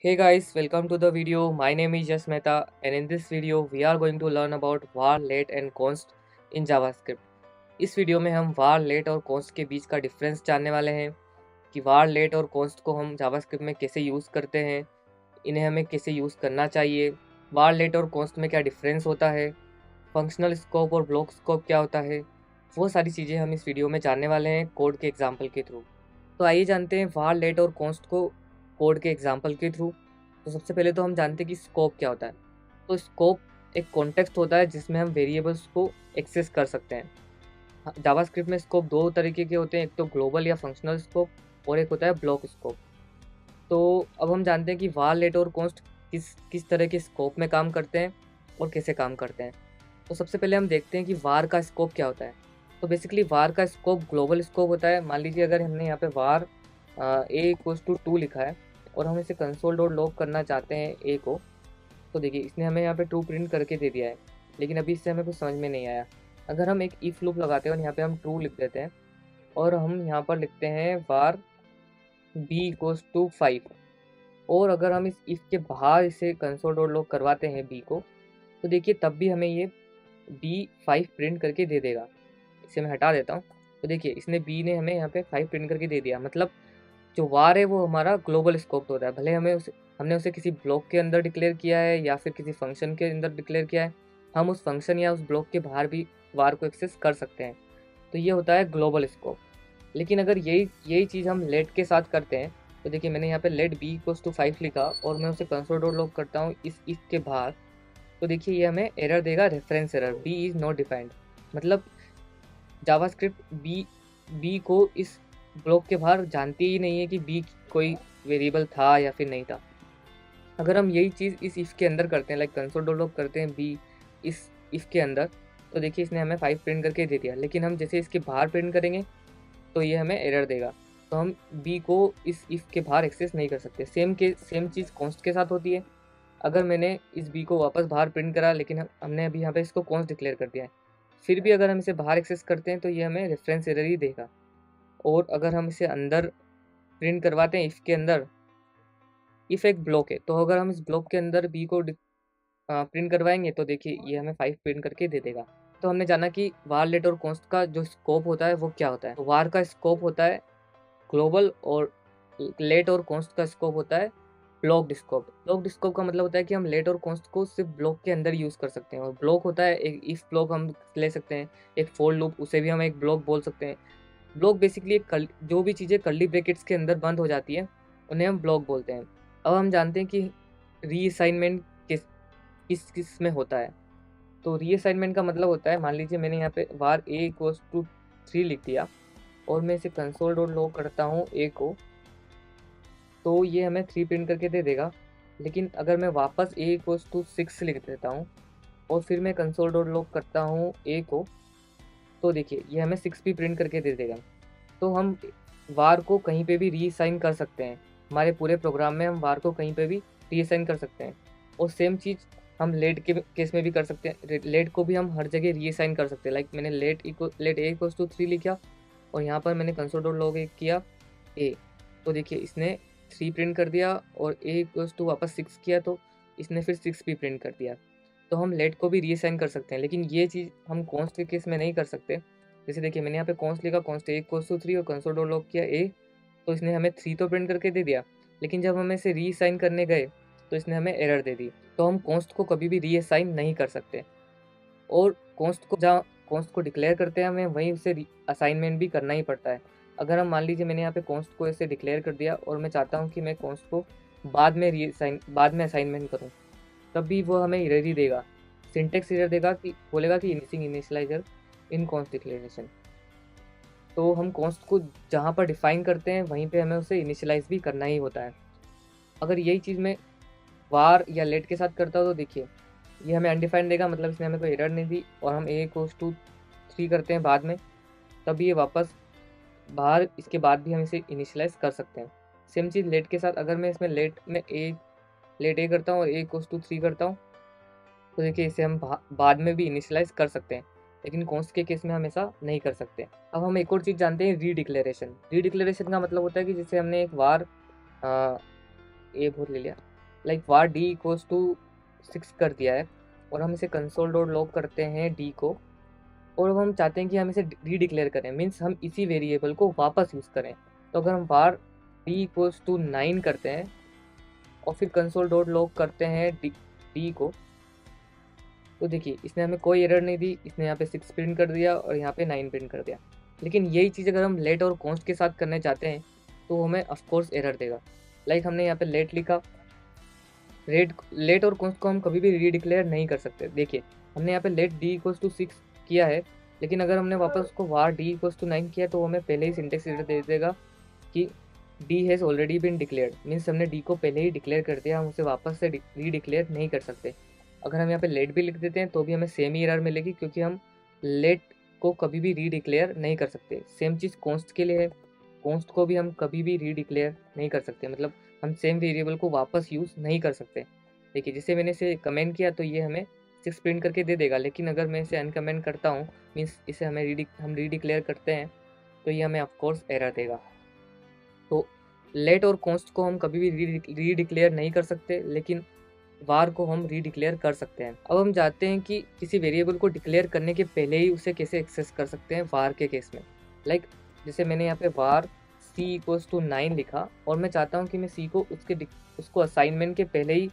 Hey guys, welcome to the video. My name is Jas Mehta, and in this video we are going to learn about var, let and const in JavaScript. इस video में हम var, let और const के बीच का difference जानने वाले हैं कि var, let और const को हम JavaScript में कैसे यूज़ करते हैं, इन्हें हमें कैसे यूज़ करना चाहिए, var, let और const में क्या डिफरेंस होता है, फंक्शनल स्कोप और ब्लॉक स्कोप क्या होता है, वो सारी चीज़ें हम इस वीडियो में जानने वाले हैं कोड के एग्जाम्पल के थ्रू। तो आइए जानते हैं var, let और const को कोड के एग्जाम्पल के थ्रू। तो सबसे पहले तो हम जानते हैं कि स्कोप क्या होता है। तो स्कोप एक कॉन्टेक्स्ट होता है जिसमें हम वेरिएबल्स को एक्सेस कर सकते हैं। जावास्क्रिप्ट में स्कोप दो तरीके के होते हैं, एक तो ग्लोबल या फंक्शनल स्कोप और एक होता है ब्लॉक स्कोप। तो अब हम जानते हैं कि var, let और const किस किस तरह के स्कोप में काम करते हैं और कैसे काम करते हैं। तो सबसे पहले हम देखते हैं कि var का स्कोप क्या होता है। तो बेसिकली var का स्कोप ग्लोबल स्कोप होता है। मान लीजिए अगर हमने यहाँ पे var a=2 लिखा है और हम इसे कंसोल डॉट लॉग करना चाहते हैं ए को, तो देखिए इसने हमें यहाँ पे 2 प्रिंट करके दे दिया है, लेकिन अभी इससे हमें कुछ समझ में नहीं आया। अगर हम एक इफ़ लूप लगाते हैं और यहाँ पे हम ट्रू लिख देते हैं और हम यहाँ पर लिखते हैं var b=5, और अगर हम इस इफ़ के बाहर इसे कंसोल डॉट लॉग करवाते हैं बी को, तो देखिए तब भी हमें ये b5 प्रिंट करके दे देगा। इसे मैं हटा देता हूँ। तो देखिए इसने बी ने हमें यहाँ पे 5 प्रिंट करके दे दिया। मतलब जो वार है वो हमारा ग्लोबल स्कोप होता है, भले हमने उसे किसी ब्लॉक के अंदर डिक्लेयर किया है या फिर किसी फंक्शन के अंदर डिक्लेयर किया है, हम उस फंक्शन या उस ब्लॉक के बाहर भी वार को एक्सेस कर सकते हैं। तो ये होता है ग्लोबल स्कोप। लेकिन अगर यही यही चीज़ हम लेट के साथ करते हैं, तो देखिए मैंने यहाँ पे लेट b=5 लिखा और मैं उसे कंसोल डॉट लॉग करता हूँ इस इफ के बाहर, तो देखिए ये हमें एरर देगा, reference error, b is not defined. मतलब जावास्क्रिप्ट बी को इस ब्लॉक के बाहर जानती ही नहीं है कि बी कोई वेरिएबल था या फिर नहीं था। अगर हम यही चीज़ इस इफ़ के अंदर करते हैं, लाइक कंसोल डॉट लॉग करते हैं बी इस इफ़ के अंदर, तो देखिए इसने हमें 5 प्रिंट करके दे दिया। लेकिन हम जैसे इसके बाहर प्रिंट करेंगे तो ये हमें एरर देगा। तो हम बी को इस इफ़ के बाहर एक्सेस नहीं कर सकते। सेम चीज़ कॉन्स्ट के साथ होती है। अगर मैंने इस बी को वापस बाहर प्रिंट करा, लेकिन हमने अभी यहाँ पे इसको कॉन्स्ट डिक्लेयर कर दिया है, फिर भी अगर हम इसे बाहर एक्सेस करते हैं तो ये हमें रेफरेंस एरर ही देगा। और अगर हम इसे अंदर प्रिंट करवाते हैं इफ़ के अंदर, इफ़ एक ब्लॉक है, तो अगर हम इस ब्लॉक के अंदर बी को प्रिंट करवाएंगे तो देखिए ये हमें 5 प्रिंट करके दे देगा। तो हमने जाना कि वार, लेट और कॉन्स्ट का जो स्कोप होता है वो क्या होता है। तो वार का स्कोप होता है ग्लोबल और लेट और कॉन्स्ट का स्कोप होता है ब्लॉक्ड स्कोप। ब्लॉक्ड स्कोप का मतलब होता है कि हम लेट और कॉन्स्ट को सिर्फ ब्लॉक के अंदर यूज़ कर सकते हैं। और ब्लॉक होता है एक इफ ब्लॉक हम ले सकते हैं, एक फोर लूप, उसे भी हम एक ब्लॉक बोल सकते हैं। ब्लॉक बेसिकली जो भी चीज़ें कर्ली ब्रैकेट्स के अंदर बंद हो जाती हैं उन्हें हम ब्लॉक बोलते हैं। अब हम जानते हैं कि रीअसाइनमेंट किस किस किस में होता है। तो रीअसाइनमेंट का मतलब होता है, मान लीजिए मैंने यहाँ पे var a=3 लिख दिया और मैं इसे कंसोल डॉट लॉग करता हूँ ए को, तो ये हमें 3 प्रिंट करके दे देगा। लेकिन अगर मैं वापस a=6 लिख देता हूँ और फिर मैं कंसोल डॉट लॉग करता हूँ ए को, तो देखिए ये हमें 6 भी प्रिंट करके दे देगा। तो हम वार को कहीं पे भी रीअसाइन कर सकते हैं। हमारे पूरे प्रोग्राम में हम वार को कहीं पे भी रीअसाइन कर सकते हैं। और सेम चीज़ हम लेट के केस में भी कर सकते हैं। लेट को भी हम हर जगह रीअसाइन कर सकते हैं। लाइक मैंने लेट a=3 लिखा और यहाँ पर मैंने कंसोल डॉट लॉग किया ए, तो देखिए इसने 3 प्रिंट कर दिया, और वापस 6 किया तो इसने फिर 6 भी प्रिंट कर दिया। तो हम लेट को भी रीअसाइन कर सकते हैं, लेकिन ये चीज़ हम कॉन्स्ट के केस में नहीं कर सकते। जैसे देखिए मैंने यहाँ पे कॉन्स्ट लिखा, कॉन्स्ट a=3 और कंसोल डॉट लॉग किया ए, तो इसने हमें 3 तो प्रिंट करके दे दिया। लेकिन जब हम इसे रीअसाइन करने गए तो इसने हमें एरर दे दी। तो हम कॉन्स्ट को कभी भी रीअसाइन नहीं कर सकते। और कॉन्स्ट को जहाँ कॉन्स्ट को डिक्लेयर करते हैं हमें वहीं उसे असाइनमेंट भी करना ही पड़ता है। अगर हम मान लीजिए मैंने यहाँ पे कॉन्स्ट को ऐसे डिक्लेयर कर दिया और मैं चाहता हूँ कि मैं कॉन्स्ट को बाद में असाइनमेंट करूँ, तब भी वो हमें एरर ही देगा। सिंटेक्स एरर देगा, कि बोलेगा कि मिसिंग इनिशियलाइजर इन कॉन्स्ट डिक्लेरेशन। तो हम कॉन्स्ट को जहाँ पर डिफाइन करते हैं वहीं पे हमें उसे इनिशियलाइज भी करना ही होता है। अगर यही चीज़ मैं वार या लेट के साथ करता हूँ तो देखिए ये हमें अनडिफाइंड देगा, मतलब इसने हमें कोई एरर नहीं दी। और हम a=3 करते हैं बाद में, तब ये वापस बाहर, इसके बाद भी हम इसे इनिशियलाइज कर सकते हैं। सेम चीज़ लेट के साथ, अगर मैं इसमें लेट ए करता हूँ और a=3 करता हूँ, तो देखिए इसे हम बाद में भी इनिशियलाइज कर सकते हैं, लेकिन कॉन्स्ट के केस में हमेशा नहीं कर सकते। अब हम एक और चीज़ जानते हैं, रीडिक्लेरेशन। रीडिक्लेरेशन का मतलब होता है कि जैसे हमने एक बार ए बहुत ले लिया। Like var d equals to 6 कर दिया है, और हम इसे कंसोल डॉट लॉग करते हैं d को, और अब हम चाहते हैं कि हम इसे री डिक्लेयर करें, मीन्स हम इसी वेरिएबल को वापस यूज़ करें। तो अगर हम var d इक्वल्स टू 9 करते हैं और फिर कंसोल डॉट लॉग करते हैं d को, तो देखिए इसने हमें कोई एरर नहीं दी, इसने यहाँ पे 6 प्रिंट कर दिया और यहाँ पे 9 प्रिंट कर दिया। लेकिन यही चीज़ अगर हम लेट और कॉन्स्ट के साथ करने चाहते हैं तो हमें ऑफकोर्स एरर देगा। लाइक हमने यहाँ पे लेट लिखा, लेट और कॉन्स्ट को हम कभी भी री डिक्लेयर नहीं कर सकते। देखिए हमने यहाँ पे लेट डी इक्वल्स टू 6 किया है, लेकिन अगर हमने वापस उसको var डी इक्वल्स टू 9 किया तो हमें पहले ही सिंटेक्स एरर दे देगा कि D has already been declared, means हमने डी को पहले ही डिक्लेयर कर दिया, हम उसे वापस से री डिक्लेयर नहीं कर सकते। अगर हम यहाँ पे लेट भी लिख देते हैं तो भी हमें सेम ही एरर मिलेगी, क्योंकि हम लेट को कभी भी री डिक्लेयर नहीं कर सकते। सेम चीज़ कॉन्स्ट के लिए है, कॉन्स्ट को भी हम कभी भी री डिक्लेयर नहीं कर सकते, मतलब हम सेम वेरिएबल को वापस यूज़ नहीं कर सकते। देखिए जैसे मैंने इसे कमेंट किया तो ये हमें 6 प्रिंट करके दे देगा, लेकिन अगर मैं इसे अनकमेंट करता हूँ, मीन्स इसे हम री डिक्लेयर करते हैं, तो ये हमें ऑफकोर्स एरर देगा। तो लेट और कॉन्स्ट को हम कभी भी री डिक्लेयर नहीं कर सकते, लेकिन वार को हम री डिक्लेयर कर सकते हैं। अब हम जानते हैं कि किसी वेरिएबल को डिक्लेयर करने के पहले ही उसे कैसे एक्सेस कर सकते हैं वार के केस में। लाइक जैसे मैंने यहाँ पे वार सी इक्वल्स टू 9 लिखा, और मैं चाहता हूँ कि मैं सी को उसको असाइनमेंट के पहले ही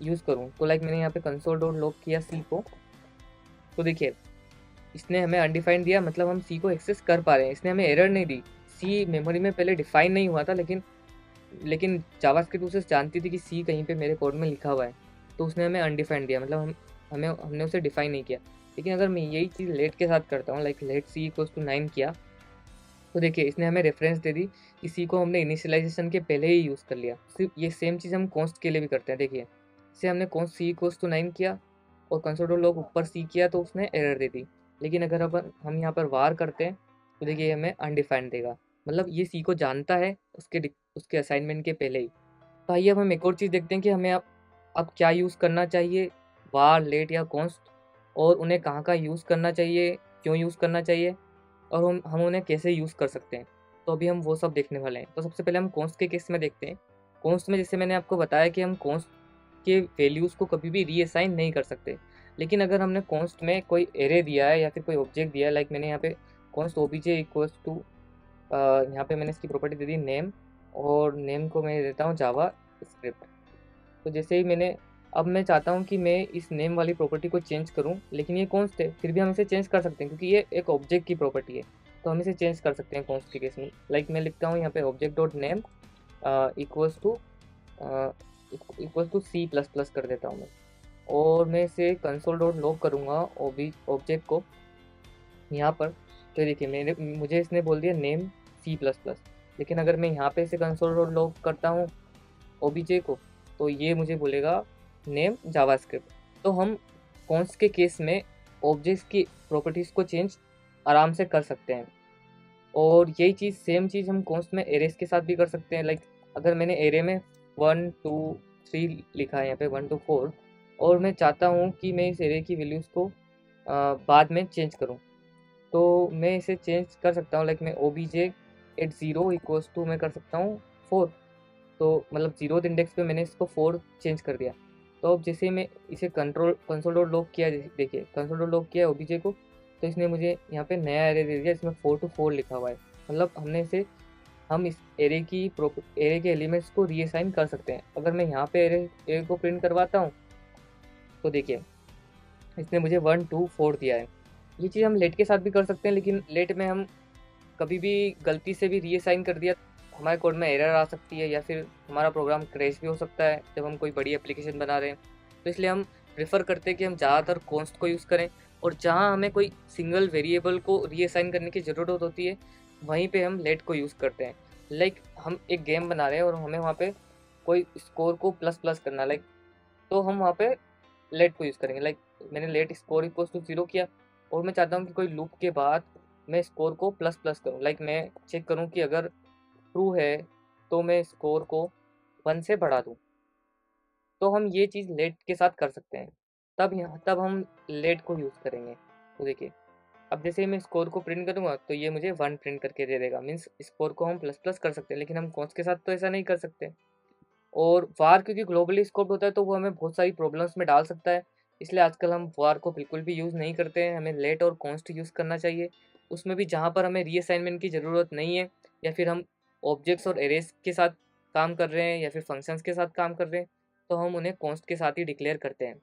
यूज़ करूँ। तो लाइक मैंने यहाँ पे कंसोल डॉट लॉग किया सी को, तो देखिए इसने हमें अनडिफाइंड दिया, मतलब हम सी को एक्सेस कर पा रहे हैं, इसने हमें एरर नहीं दी। सी मेमोरी में पहले डिफाइन नहीं हुआ था, लेकिन जावास्क्रिप्ट उसे जानती थी कि सी कहीं पे मेरे कोड में लिखा हुआ है, तो उसने हमें अनडिफाइंड दिया, मतलब हमने उसे डिफाइन नहीं किया। लेकिन अगर मैं यही चीज़ लेट के साथ करता हूँ, like let c equals to 9 किया, तो देखिए इसने हमें रेफरेंस दे दी कि सी को हमने इनिशियलाइजेशन के पहले ही यूज़ कर लिया। सिर्फ ये सेम चीज़ हम कॉन्स्ट के लिए भी करते हैं। देखिए इसे हमने कॉन्स्ट सी इक्वल्स टू 9 किया और कंसोल डॉट लॉग ऊपर सी किया, तो उसने एरर दे दी। लेकिन अगर अब हम यहाँ पर वार करते हैं तो देखिए हमें अनडिफाइंड देगा, मतलब ये सी को जानता है उसके असाइनमेंट के पहले ही। तो आइए अब हम एक और चीज़ देखते हैं कि हमें अब क्या यूज़ करना चाहिए, वार, लेट या कॉन्स्ट, और उन्हें कहाँ यूज़ करना चाहिए, क्यों यूज़ करना चाहिए, और हम उन्हें कैसे यूज़ कर सकते हैं। तो अभी हम वो सब देखने वाले हैं। तो सबसे पहले हम कॉन्स्ट के केस में देखते हैं। कॉन्स्ट में जैसे मैंने आपको बताया कि हम कॉन्स्ट के वैल्यूज़ को कभी भी रीअसाइन नहीं कर सकते। लेकिन अगर हमने कॉन्स्ट में कोई एरे दिया है या फिर कोई ऑब्जेक्ट दिया है, लाइक मैंने यहाँ पे कॉन्स्ट ओबीजे इक्वल्स टू, यहाँ पे मैंने इसकी प्रॉपर्टी दे दी नेम, और नेम को मैं देता हूँ जावा स्क्रिप्ट। तो जैसे ही अब मैं चाहता हूँ कि मैं इस नेम वाली प्रॉपर्टी को चेंज करूँ, लेकिन ये कॉन्स्ट है, फिर भी हम इसे चेंज कर सकते हैं क्योंकि ये एक ऑब्जेक्ट की प्रॉपर्टी है, तो हम इसे चेंज कर सकते हैं कॉन्स्ट के केस में। लाइक मैं लिखता हूँ यहाँ पे object dot name equals to c plus plus कर देता हूँ मैं, और मैं इसे कंसोल डॉट लॉग करूँगा ऑब्जेक्ट को यहाँ पर। तो देखिए मुझे इसने बोल दिया नेम सी प्लस प्लस, लेकिन अगर मैं यहाँ पे इसे कंसोल डॉट लॉग करता हूँ ओबीजे को, तो ये मुझे बोलेगा नेम जावास्क्रिप्ट। तो हम कॉन्स्ट के केस में ऑब्जेक्ट्स की प्रॉपर्टीज़ को चेंज आराम से कर सकते हैं, और यही चीज़ सेम चीज़ हम कॉन्स्ट में एरेस के साथ भी कर सकते हैं। लाइक अगर मैंने एरे में 1 2 3 लिखा है यहाँ पे 1 2 4, और मैं चाहता हूँ कि मैं इस एरे की वैल्यूज़ को बाद में चेंज करूँ, तो मैं इसे चेंज कर सकता हूँ। लाइक मैं OBJ at zero equals to मैं कर सकता हूँ 4, तो मतलब जीरोथ इंडेक्स पे मैंने इसको 4 चेंज कर दिया। तो अब जैसे मैं इसे कंसोल डॉट लॉग किया, देखिए कंसोल डॉट लॉग किया ओबीजे को, तो इसने मुझे यहाँ पे नया एरे दे दिया, इसमें 4 to 4 लिखा हुआ है। मतलब हम इस एरे के एलिमेंट्स को रीअसाइन कर सकते हैं। अगर मैं यहाँ पे एरे को प्रिंट करवाता हूँ, तो देखिए इसने मुझे 1 2 4 दिया है। ये चीज़ हम लेट के साथ भी कर सकते हैं, लेकिन लेट में हम कभी भी गलती से भी रीअसाइन कर दिया, हमारे कोड में एरर आ सकती है, या फिर हमारा प्रोग्राम क्रैश भी हो सकता है जब हम कोई बड़ी एप्लीकेशन बना रहे हैं। तो इसलिए हम प्रेफर करते हैं कि हम ज़्यादातर कॉन्स्ट को यूज़ करें, और जहाँ हमें कोई सिंगल वेरिएबल को रीअसाइन करने की ज़रूरत होती है वहीं पे हम लेट को यूज़ करते हैं। लाइक हम एक गेम बना रहे हैं और हमें वहाँ पे कोई स्कोर को प्लस प्लस करना है, लाइक तो हम वहाँ पे लेट को यूज़ करेंगे। लाइक मैंने लेट स्कोर इक्वल्स टू 0 किया, और मैं चाहता हूँ कि कोई लूप के बाद मैं स्कोर को प्लस प्लस करूँ। लाइक मैं चेक करूँ कि अगर ट्रू है तो मैं स्कोर को 1 से बढ़ा दूँ। तो हम ये चीज़ लेट के साथ कर सकते हैं, तब हम लेट को यूज़ करेंगे। तो देखिए अब जैसे ही मैं स्कोर को प्रिंट करूँगा तो ये मुझे 1 प्रिंट करके दे देगा, मीन्स स्कोर को हम प्लस प्लस कर सकते हैं, लेकिन हम कॉन्स्ट के साथ तो ऐसा नहीं कर सकते। और वार क्योंकि ग्लोबली स्कोप होता है तो वो हमें बहुत सारी प्रॉब्लम्स में डाल सकता है, इसलिए आजकल हम वार को बिल्कुल भी यूज़ नहीं करते हैं। हमें लेट और कॉन्स्ट यूज़ करना चाहिए, उसमें भी जहाँ पर हमें रीअसाइनमेंट की ज़रूरत नहीं है या फिर हम ऑब्जेक्ट्स और एरेज के साथ काम कर रहे हैं या फिर फंक्शंस के साथ काम कर रहे हैं, तो हम उन्हें कॉन्स्ट के साथ ही डिक्लेयर करते हैं।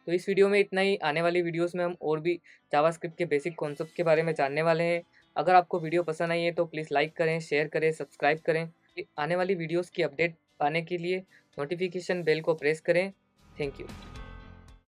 तो इस वीडियो में इतना ही। आने वाली वीडियोस में हम और भी जावास्क्रिप्ट के बेसिक कॉन्सेप्ट के बारे में जानने वाले हैं। अगर आपको वीडियो पसंद आई है तो प्लीज़ लाइक करें, शेयर करें, सब्सक्राइब करें। आने वाली वीडियोस की अपडेट पाने के लिए नोटिफिकेशन बेल को प्रेस करें। Thank you.